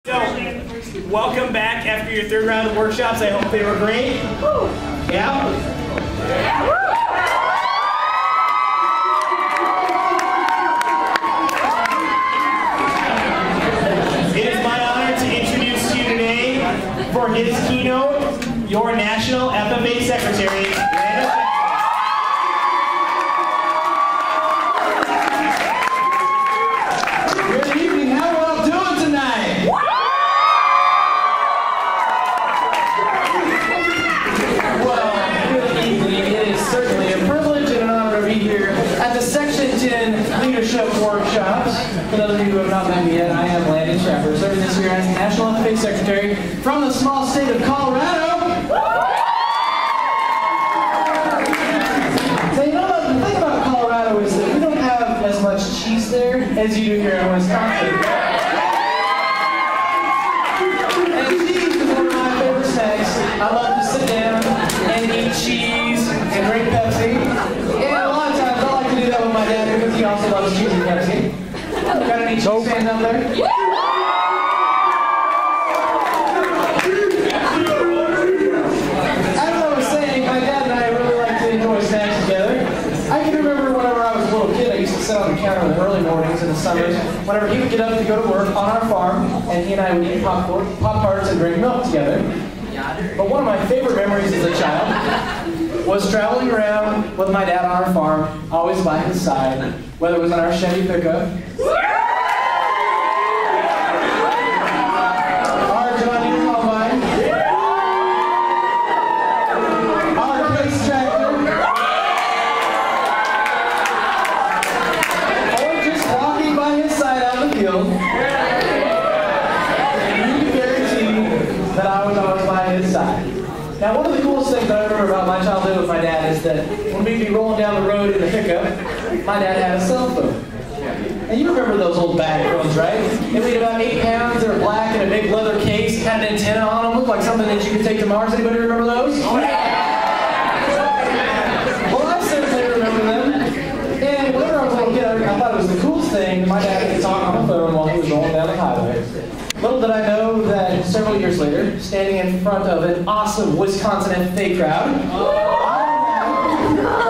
So, welcome back after your third round of workshops. I hope they were great. Yeah? It is my honor to introduce to you today, for his keynote, your National FFA Secretary, Landan Schaffert. Good evening. How are we all doing tonight? Well, good evening. It is certainly a privilege and an honor to be here at the Section 10 Leadership Workshops. For those of you who have not met me yet, I am Landan Schaffert, serving this year as National FFA Secretary from the small state of Colorado. So you know what, the thing about Colorado is that we don't have as much cheese there as you do here in Wisconsin. And cheese is one of my favorite snacks. I love to sit down and eat cheese and drink Pepsi. And a lot of times I like to do that with my dad because he also loves cheese and Pepsi. Got any cheese fans out there? As I was saying, my dad and I really like to enjoy snacks together. I can remember whenever I was a little kid, I used to sit on the counter in the early mornings in the summers, whenever he would get up to go to work on our farm, and he and I would eat Pop-Tarts and drink milk together. But one of my favorite memories as a child was traveling around with my dad on our farm, always by his side, whether it was in our Chevy pickup, our John Deere combine, our race tractor, or just walking by his side out in the field. And you can guarantee that I was always by his side. Now, one of the coolest things I remember about my childhood with my dad is that when we'd be rolling down the road in the pickup, my dad had a cell phone. And you remember those old bag phones, right? They weighed about 8 pounds, they were black in a big leather case, had an antenna on them, looked like something that you could take to Mars. Anybody remember those? Oh, yeah. Well, I certainly remember them. And whenever I was a little kid, I thought it was the coolest thing that my dad could talk on the phone while he was rolling down the highway. Little did I know that several years later, standing in front of an awesome Wisconsin FFA crowd,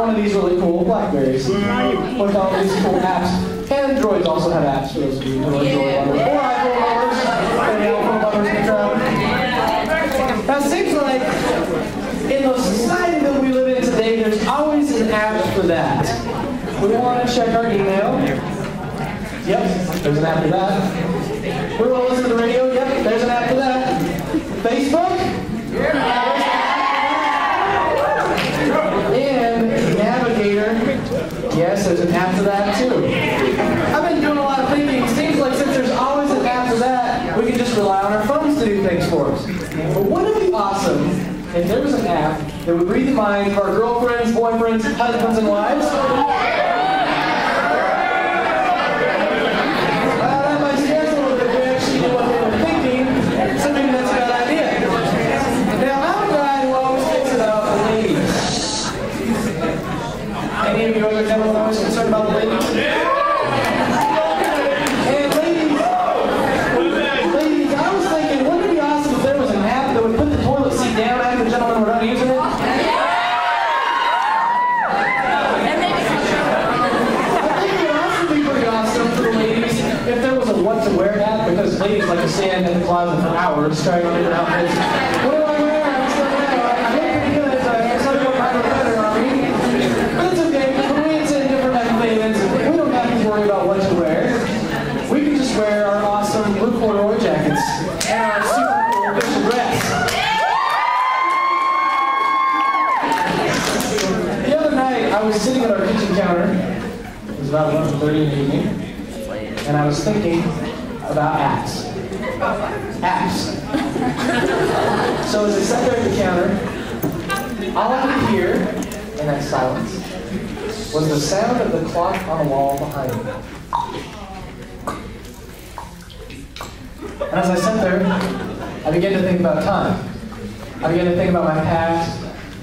one of these really cool Blackberries with all these cool apps. Androids also have apps for those of you who enjoy lovers. Or iPhone lovers. Any iPhone lovers in the crowd. Now it seems like in the society that we live in today, there's always an app for that. We want to check our email. Yep, there's an app for that. We want to listen to the radio. Yep, there's an app for that. Facebook? And Navigator. Yes, there's an app for that too. I've been doing a lot of thinking. It seems like since there's always an app for that, we can just rely on our phones to do things for us. But wouldn't it be awesome if there was an app that would read the minds of our girlfriends, boyfriends, husbands, and wives? That might scare us a little bit if we actually knew what they were thinking, so maybe that's a bad idea. Now, I'm a guy who always thinks about the ladies. Any of you other gentlemen always concerned about the ladies? And ladies, I was thinking, wouldn't it be awesome if there was an app that would put the toilet seat down after the gentlemen were done using it? I think it would also be pretty awesome for the ladies if there was a what to wear app, because ladies like to stand in the closet for hours trying on different outfits. What do I wear? I just don't know. I look pretty good. I started going kind of better on me. But it's okay, because when we attend different events, we don't have to worry about what to wear. We can just wear our awesome blue corduroy jackets and our super cool official dress. The other night, I was sitting at our kitchen counter. It was about 11:30 in the evening. And I was thinking about apps. Apps. So as I sat there at the counter, all I could hear in that silence was the sound of the clock on the wall behind me. And as I sat there, I began to think about time. I began to think about my past,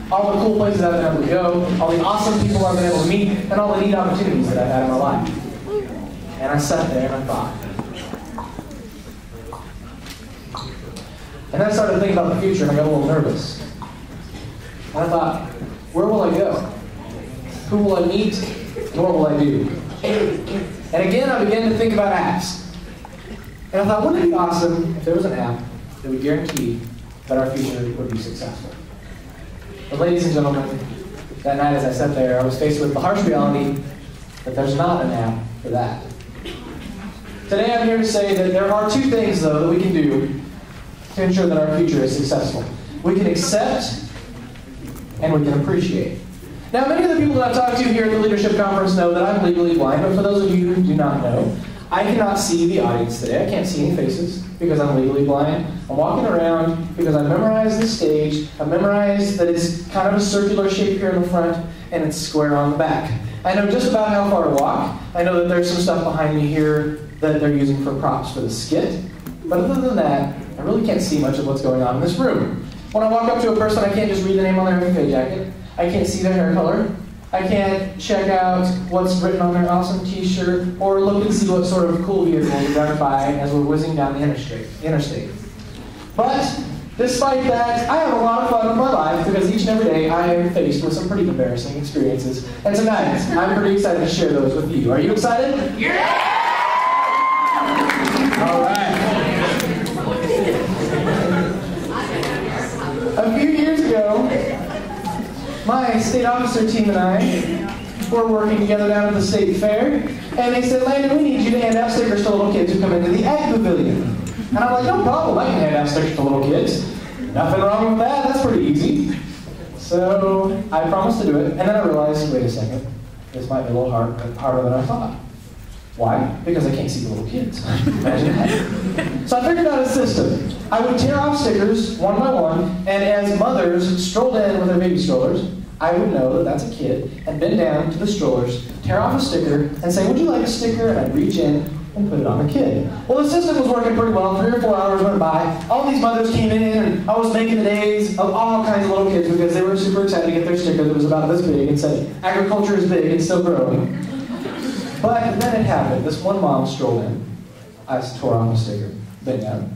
all the cool places I've been able to go, all the awesome people I've been able to meet, and all the neat opportunities that I've had in my life. And I sat there and I thought, And then I started thinking about the future, and I got a little nervous. And I thought, where will I go? Who will I meet? And what will I do? And again, I began to think about apps. And I thought, wouldn't it be awesome if there was an app that would guarantee that our future would be successful? But ladies and gentlemen, that night as I sat there, I was faced with the harsh reality that there's not an app for that. Today I'm here to say that there are two things, though, that we can do to ensure that our future is successful. We can accept and we can appreciate. Now, many of the people that I've talked to here at the Leadership Conference know that I'm legally blind, but for those of you who do not know, I cannot see the audience today. I can't see any faces because I'm legally blind. I'm walking around because I've memorized the stage. I've memorized that it's kind of a circular shape here in the front and it's square on the back. I know just about how far to walk. I know that there's some stuff behind me here that they're using for props for the skit. But other than that, I really can't see much of what's going on in this room. When I walk up to a person, I can't just read the name on their FFA jacket. I can't see their hair color. I can't check out what's written on their awesome t-shirt or look and see what sort of cool vehicle they're driving by as we're whizzing down the interstate. But despite that, I have a lot of fun in my life because each and every day I am faced with some pretty embarrassing experiences. And tonight, I'm pretty excited to share those with you. Are you excited? Yeah! All right. A few years ago, my state officer team and I were working together down at the state fair, and they said, Landon, we need you to hand out stickers to little kids who come into the Ag Pavilion. And I'm like, no problem, I can hand out stickers to little kids. Nothing wrong with that, that's pretty easy. So I promised to do it, and then I realized, wait a second, this might be a little harder than I thought. Why? Because I can't see the little kids. Imagine that. So I figured out a system. I would tear off stickers one by one, and as mothers strolled in with their baby strollers, I would know that that's a kid, and bend down to the strollers, tear off a sticker, and say, would you like a sticker? And I'd reach in and put it on the kid. Well, the system was working pretty well. 3 or 4 hours went by. All these mothers came in, and I was making the days of all kinds of little kids because they were super excited to get their sticker that was about this big and said, agriculture is big and still growing. But then it happened. This one mom strolled in. I tore off a sticker, bent down.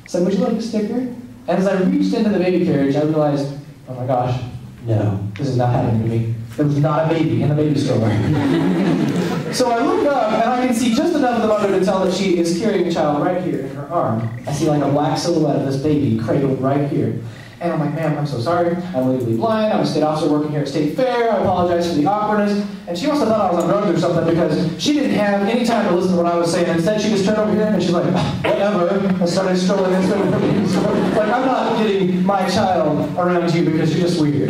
Said, would you like a sticker? And as I reached into the baby carriage, I realized, oh my gosh, no, this is not happening to me. There was not a baby in the baby stroller. So I look up, and I can see just enough of the mother to tell that she is carrying a child right here in her arm. I see like a black silhouette of this baby cradled right here. And I'm like, ma'am, I'm so sorry. I'm legally blind. I'm a state officer working here at State Fair. I apologize for the awkwardness. And she also thought I was on drugs or something because she didn't have any time to listen to what I was saying. Instead, she just turned over here and she's like, whatever, and started strolling into me. So, like, I'm not getting my child around you because you're just weird.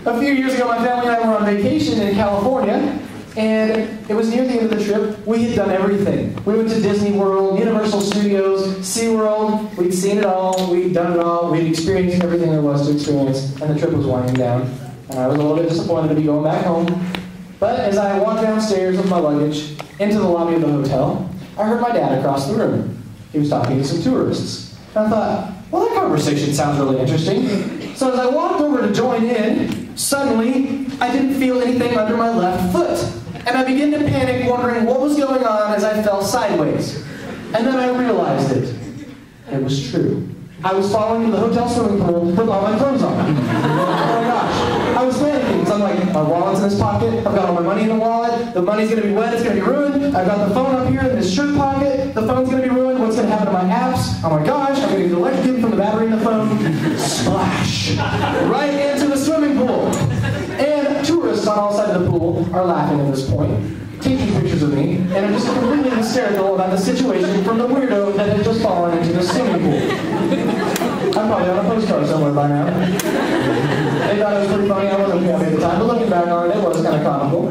A few years ago, my family and I were on vacation in California. And it was near the end of the trip. We had done everything. We went to Disney World, Universal Studios, SeaWorld. We'd seen it all. We'd done it all. We'd experienced everything there was to experience. And the trip was winding down. And I was a little bit disappointed to be going back home. But as I walked downstairs with my luggage into the lobby of the hotel, I heard my dad across the room. He was talking to some tourists. And I thought, well, that conversation sounds really interesting. So as I walked over to join in, suddenly, I didn't feel anything under my left foot. And I began to panic, wondering what was going on as I fell sideways. And then I realized it. It was true. I was falling into the hotel swimming pool with all my clothes on. Oh my gosh. I was panicking because I'm like, my wallet's in this pocket. I've got all my money in the wallet. The money's going to be wet. It's going to be ruined. I've got the phone up here in this shirt pocket. The phone's going to be ruined. What's going to happen to my apps? Oh my gosh. I'm going to get electrocuted from the battery in the phone. Splash. Right into the swimming pool. And tourists on all sides of the pool are laughing at this point, taking pictures of me, and I'm just completely hysterical about the situation from the weirdo that had just fallen into the swimming pool. I'm probably on a postcard somewhere by now. They thought it was pretty funny. I wasn't happy at the time, but looking back on it, it was kind of comical.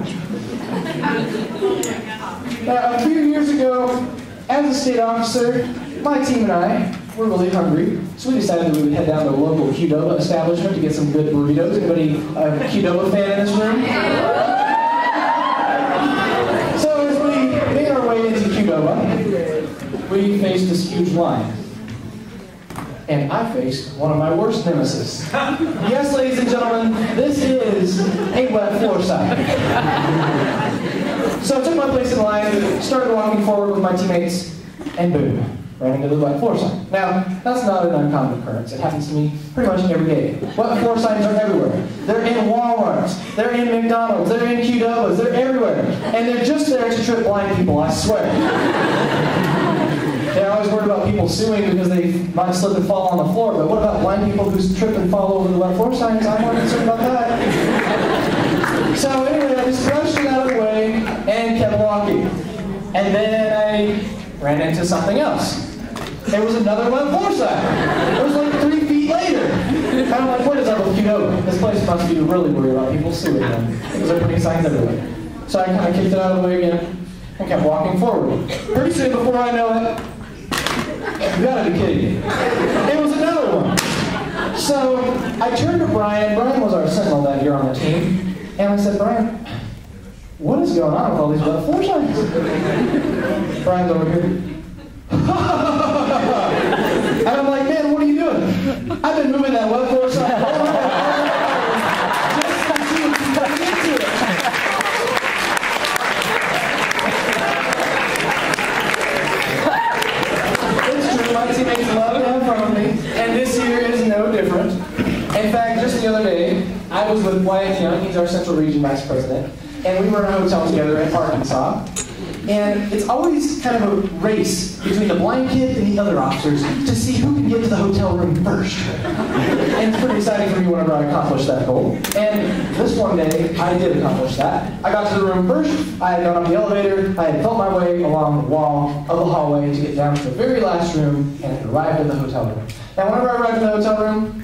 Now, a few years ago, as a state officer, my team and I were really hungry, so we decided that we would head down to a local Qdoba establishment to get some good burritos. Anybody a Qdoba fan in this room? So as we made our way into Qdoba, we faced this huge line. And I faced one of my worst nemesis. Yes, ladies and gentlemen, this is a wet floor side. So I took my place in line, started walking forward with my teammates, and boom. ran into the wet floor sign. Now, that's not an uncommon occurrence. It happens to me pretty much every day. Wet floor signs are everywhere. They're in Walmarts, they're in McDonald's, they're in QWs, they're everywhere. And they're just there to trip blind people, I swear. They're always worried about people suing because they might slip and fall on the floor, but what about blind people who trip and fall over the wet floor signs? I'm more concerned about that. So anyway, I just brushed it out of the way and kept walking. And then I ran into something else. There was another wet floor sign. It was like 3 feet later. And I'm like, what is up with QW? This place must be really worried about people suing them because they're putting signs everywhere. So I kind of kicked it out of the way again and kept walking forward. Pretty soon, before I know it, you gotta be kidding me. It was another one. So I turned to Brian. Brian was our sentinel that year on the team. And I said, Brian, what is going on with all these wet floor signs? Brian's over here. And I'm like, man, what are you doing? I've been moving that wet floor sign all my life. Just to see what you got into it. It's true, my teammates love to have fun with me, and this year is no different. In fact, just the other day, I was with Wyatt Young, he's our Central Region Vice President, and we were in a hotel together in Arkansas. And it's always kind of a race between the blind kid and the other officers to see who can get to the hotel room first. And it's pretty exciting for me whenever I accomplish that goal. And this one day, I did accomplish that. I got to the room first, I had gone up the elevator, I had felt my way along the wall of the hallway to get down to the very last room and had arrived at the hotel room. Now whenever I arrived at the hotel room,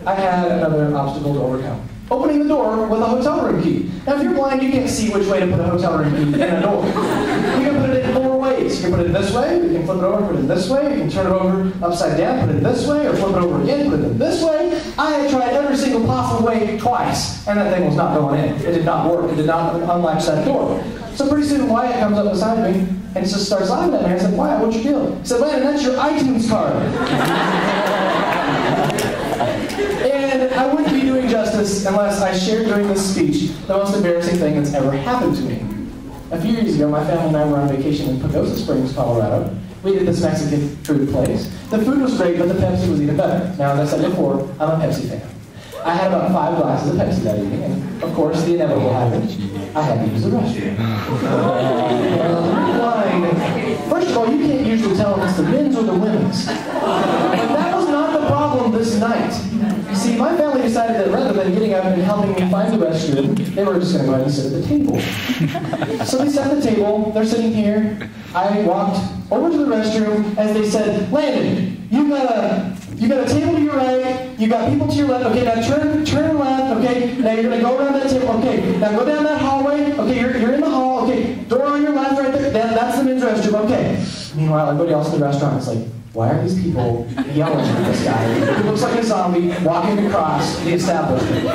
I had another obstacle to overcome. Opening the door with a hotel room key. Now if you're blind, you can't see which way to put a hotel room key in a door. You can put it in 4 ways. You can put it this way, you can flip it over, put it in this way, you can turn it over upside down, put it in this way, or flip it over again, put it in this way. I had tried every single possible way twice, and that thing was not going in. It did not work. It did not unlatch that door. So pretty soon Wyatt comes up beside me and just starts laughing at me. I said, Wyatt, what's your deal? He said, Landon, that's your iTunes card. And I wouldn't be doing justice unless I shared during this speech the most embarrassing thing that's ever happened to me. A few years ago, my family and I were on vacation in Pagosa Springs, Colorado. We did this Mexican food place. The food was great, but the Pepsi was even better. Now, as I said before, I'm a Pepsi fan. I had about 5 glasses of Pepsi that evening, and of course, the inevitable happened. I had to use the restroom. First of all, you can't usually tell if it's the men's or the women's. But that was not the problem this night. See, my family decided that rather than getting up and helping me find the restroom, they were just going to go ahead and sit at the table. So they sat at the table, they're sitting here. I walked over to the restroom as they said, Landon, you got a table to your right, you got people to your left, okay, now turn left, okay, now you're going to go around that table, okay, now go down that hallway, okay, you're in the hall, okay, door on your left right there, that's the men's restroom, okay. Meanwhile, everybody else in the restaurant is like, why are these people yelling at this guy who looks like a zombie walking across the establishment?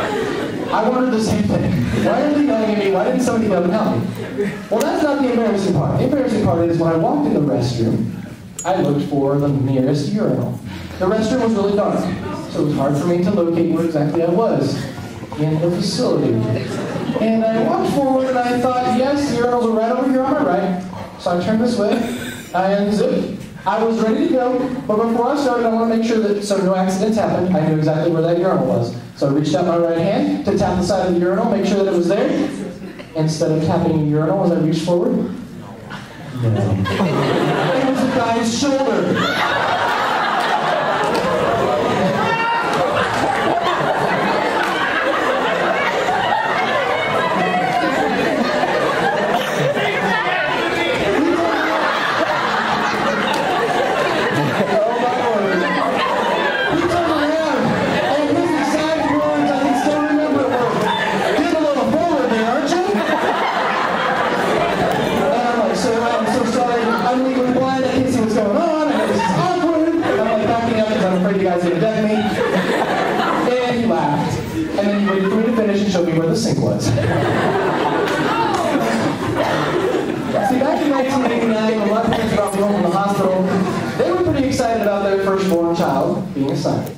I wondered the same thing. Why are they yelling at me? Why didn't somebody come and help me? Well, that's not the embarrassing part. The embarrassing part is when I walked in the restroom, I looked for the nearest urinal. The restroom was really dark, so it was hard for me to locate where exactly I was in the facility. And I walked forward and I thought, yes, the urinals are right over here on my right. So I turned this way, I unzipped. I was ready to go, but before I started, I want to make sure that so no accidents happened. I knew exactly where that urinal was. So I reached out my right hand to tap the side of the urinal, make sure that it was there. Instead of tapping the urinal as I reached forward, no. It was a guy's shoulder. Where the sink was. See, back in 1989, when my parents brought me home from the hospital, they were pretty excited about their firstborn child being assigned.